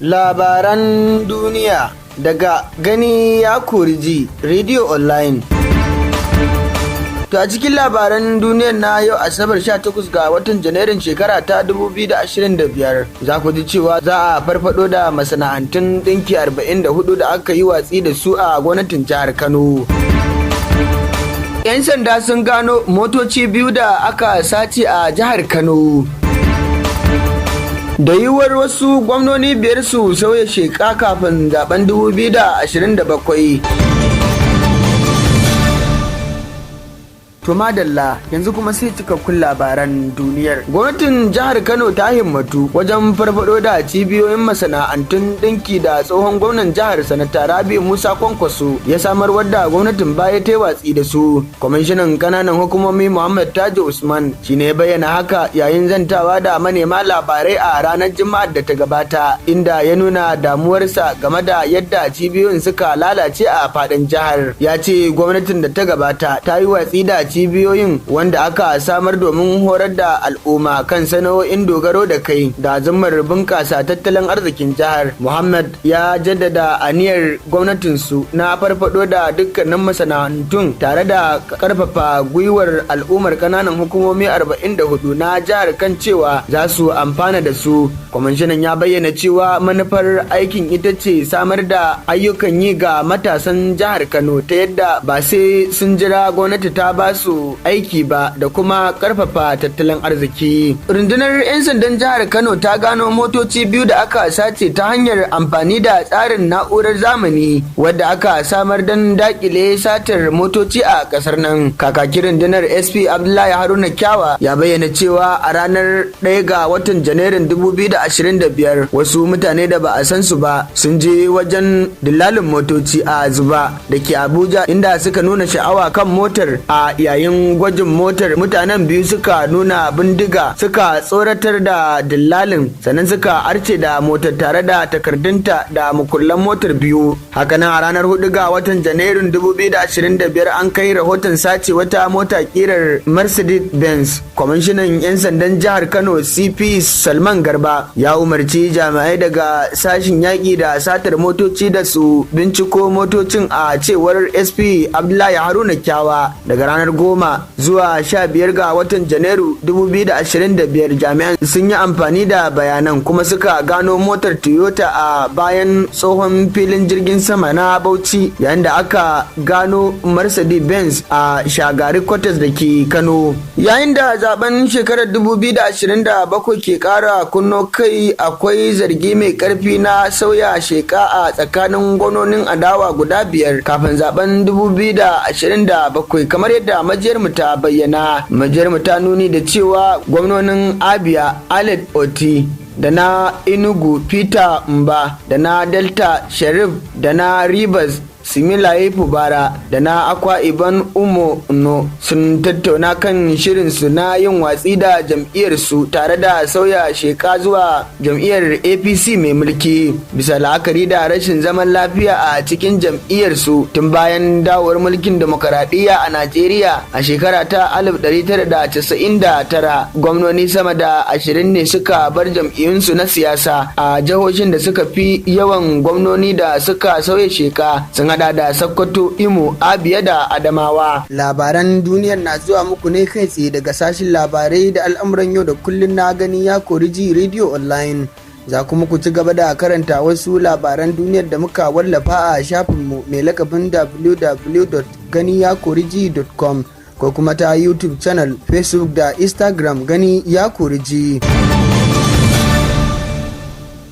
Labaran duniya daga Gani ya kori ji Radio Online. To a cikin labaran duniyar na yau Asabar 18 ga watan Janairun shekara ta 2025 za ku ji cewa za a farfado da masana'antun ɗinki 44 da aka yi watsi da su a gwamnatin jihar Kano. 'Yan sanda sun gano motoci biyu da aka sace a jihar Kano. Da yiwuwar wasu gwamnoni biyar su sauya sheka kafin zaben 2027. To madalla, yanzu kuma sai cikakkun labaran duniyar. Gwamnatin jihar Kano ta himmatu wajen farfado da cibiyoyin masana'antun ɗinki da tsohon gwamnan jihar Sanata Rabi Musa Kwankwaso ya samar wadda gwamnatin baya ta yi watsi da su. Kwamishinan kananan hukumomi Muhammad Tajo Usman shine ya bayyana haka yayin zantawa da manema labarai a ranar Juma'ar da ta gabata, inda ya nuna damuwarsa game da yadda cibiyoyin suka lalace a faɗin jihar. Ya ce gwamnatin da ta gabata ta yi watsi da cibiyoyin wanda aka samar domin horar da al'umma kan sana'o'in dogaro da kai da zummar bunƙasa tattalin arzikin jihar. Muhammad ya jaddada aniyar gwamnatinsu na farfado da dukkanin masana'antun tare da karfafa gwiwar al'ummar kananan hukumomi 44 na jihar kan cewa za su amfana da su. Kwamishinan ya bayyana cewa manufar aikin ita ce samar da ayyukan yi ga matasan jihar Kano ta yadda ba sai sun jira gwamnati ta ba su aiki ba da kuma karfafa tattalin arziki. Rundunar 'yan sandan jihar Kano ta gano motoci biyu da aka sace ta hanyar amfani da tsarin na'urar zamani wadda aka samar don dakile satar motoci a kasar nan. Kakakin rundunar SP Abdullahi Haruna Kyawa ya bayyana cewa a ranar 1 ga watan Janairun 2025 wasu mutane da ba a san su ba sun je wajen dillalin motoci a Zuba da ke Abuja inda suka nuna sha'awa kan motar. A yayin gwajin motar mutanen biyu suka nuna bindiga suka tsoratar da dillalin, sannan suka arce da motar tare da takardunta da mukullan motar biyu. Hakanan a ranar 4 ga watan Janairun 2025 an kai rahoton sace wata mota kirar Mercedes Benz. Kwamishinan 'yan sandan jihar Kano CP Salman Garba ya umarci jami'ai daga sashin yaƙi da satar motoci da su binciko motocin, a cewar SP Abdullahi Haruna Kyawa. Daga ranar 10 zuwa 15 ga watan Janairu 2025 jami'an sun yi amfani da bayanan kuma suka gano motar Toyota a bayan tsohon filin jirgin sama na Bauchi, yayin da aka gano Mercedes Benz a Shagari Quarters da ke Kano. Yayin da zaben shekarar 2027 ke kara kunno kai, akwai zargi mai karfi na sauya sheka a tsakanin gwamnonin adawa guda biyar kafin zaben 2027, kamar yadda majiyarmu ta bayyana. Majiyarmu ta nuni da cewa gwamnonin Abia Alet Oti da na Enugu Peter Mba da na Delta Sharif da na Rivers Similaye Fubara da na Akwa Ibom No sun tattauna kan shirinsu na yin watsi da jam'iyyarsu tare da sauya sheka zuwa jam'iyyar APC mai mulki bisa la'akari da rashin zaman lafiya a cikin jam'iyyarsu tun bayan dawowar mulkin demokaradiyya a Najeriya a shekara ta 1999. Gwamnoni sama da 20 ne suka bar jam'iyyunsu na siyasa a jihohin da suka fi yawan gwamnoni da suka sauya sheka sun hada da Sokoto, Imo, Abia da Adamawa. Labaran duniyar na zuwa muku ne kai tsaye daga sashin labarai da al'amuran yau da kullun na Gani ya kori ji Radio Online. Za kuma ku ci gaba da karanta wasu labaran duniyar da muka wallafa a shafinmu mai lakabin www.ganiyakoriji.com ko kuma ta YouTube channel, Facebook da Instagram Gani ya kori ji.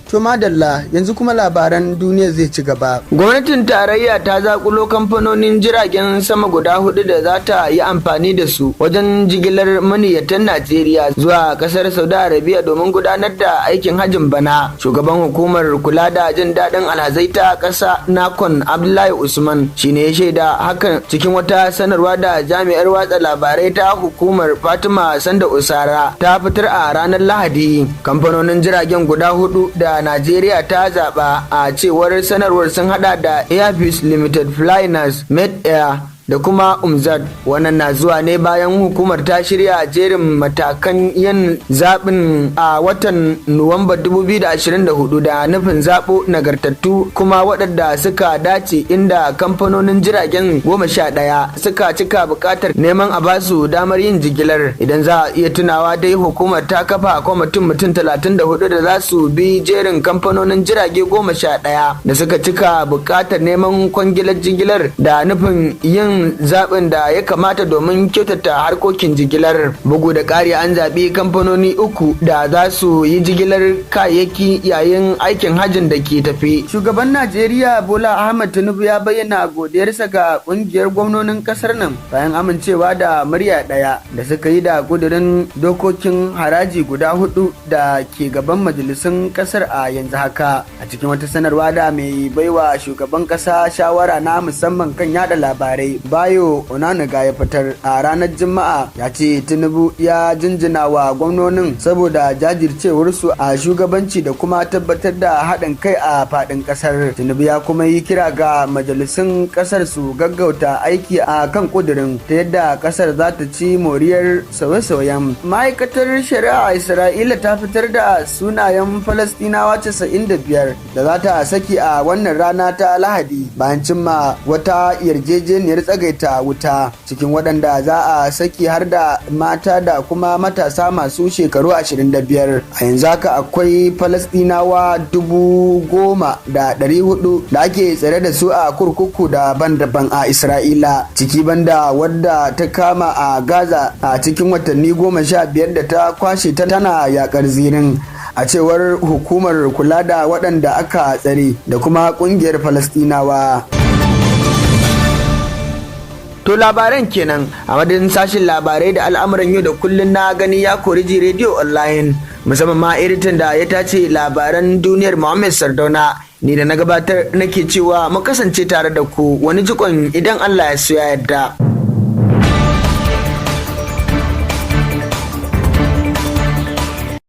To madalla, yanzu kuma labaran duniya zai ci gaba. Gwamnatin tarayya ta zakulo kamfanonin jiragen sama guda 4 da za ta yi amfani da su wajen jigilar maniyyatan Najeriya zuwa kasar Saudi Arabia domin gudanar da aikin hajjin bana. Shugaban hukumar kula da jin daɗin alhazai ta ƙasa Nakon Abdullahi Usman shine ya shaida hakan cikin wata sanarwa da jami'ar watsa labarai ta hukumar Fatima Sanda Usara ta fitar a ranar Lahadi. Kamfanonin jiragen guda 4 da Najeriya ta zaba a cewar sanarwar sun hada da Airpeace Limited, Flynas, Med Air, da kuma Umzad. Wannan na zuwa ne bayan hukumar ta shirya jerin matakan yin zaɓin a watan Nuwamba 2024 da nufin zaɓo nagartattu kuma waɗanda suka dace, inda kamfanonin jiragen 11 suka cika buƙatar neman a basu damar yin jigilar. Idan za a iya tunawa dai hukumar ta kafa kwamitin mutum 34 da za su bi jerin kamfanonin jirage 11 da suka cika buƙatar neman kwangilar jigilar da nufin yin zaɓin da ya kamata domin kyautata harkokin jigilar. Bugu da ƙari an zaɓi kamfanoni 3 da za su yi jigilar kayayyaki yayin aikin hajjin da ke tafi. Shugaban Najeriya Bola Ahmed Tinubu ya bayyana godiyarsa ga ƙungiyar gwamnonin ƙasar nan bayan amincewa da murya ɗaya da suka yi da ƙudurin dokokin haraji guda 4 da ke gaban majalisun ƙasar a yanzu haka. A cikin wata sanarwa da mai baiwa shugaban ƙasa shawara na musamman kan yada labarai Bayo Onanuga ya fitar a ranar Juma'a, ya ce Tinubu ya jinjina wa gwamnonin saboda jajircewarsu a shugabanci da kuma tabbatar da haɗin kai a faɗin ƙasar. Tinubu ya kuma yi kira ga majalisun ƙasar su gaggauta aiki a kan ƙudurin ta yadda ƙasar za ta ci moriyar sauye-sauyen. Ma'aikatar shari'a Isra'ila ta fitar da sunayen Falastinawa 95 da za ta saki a wannan rana ta Lahadi bayan cimma wata yarjejeniyar tsagaita wuta. Cikin waɗanda za a saki har da mata da kuma matasa masu shekaru 25. A yanzu haka akwai Falastinawa 10,400 da ake tsare da su a kurkuku daban-daban a Isra'ila, ciki banda wadda ta kama a Gaza a cikin watanni 15 da ta kwashe ta tana yakar zirin, a cewar hukumar kula da waɗanda aka tsare da kuma ƙungiyar Falastinawa. To labaran kenan a madadin sashin labarai da al'amuran yau da kullun na Gani ya Koriji Radio Online, musamman ma editan da ya tace labaran duniyar Muhammad Sardauna, ni da na gabatar nake cewa mu kasance tare da ku wani jikon idan Allah ya so ya yarda.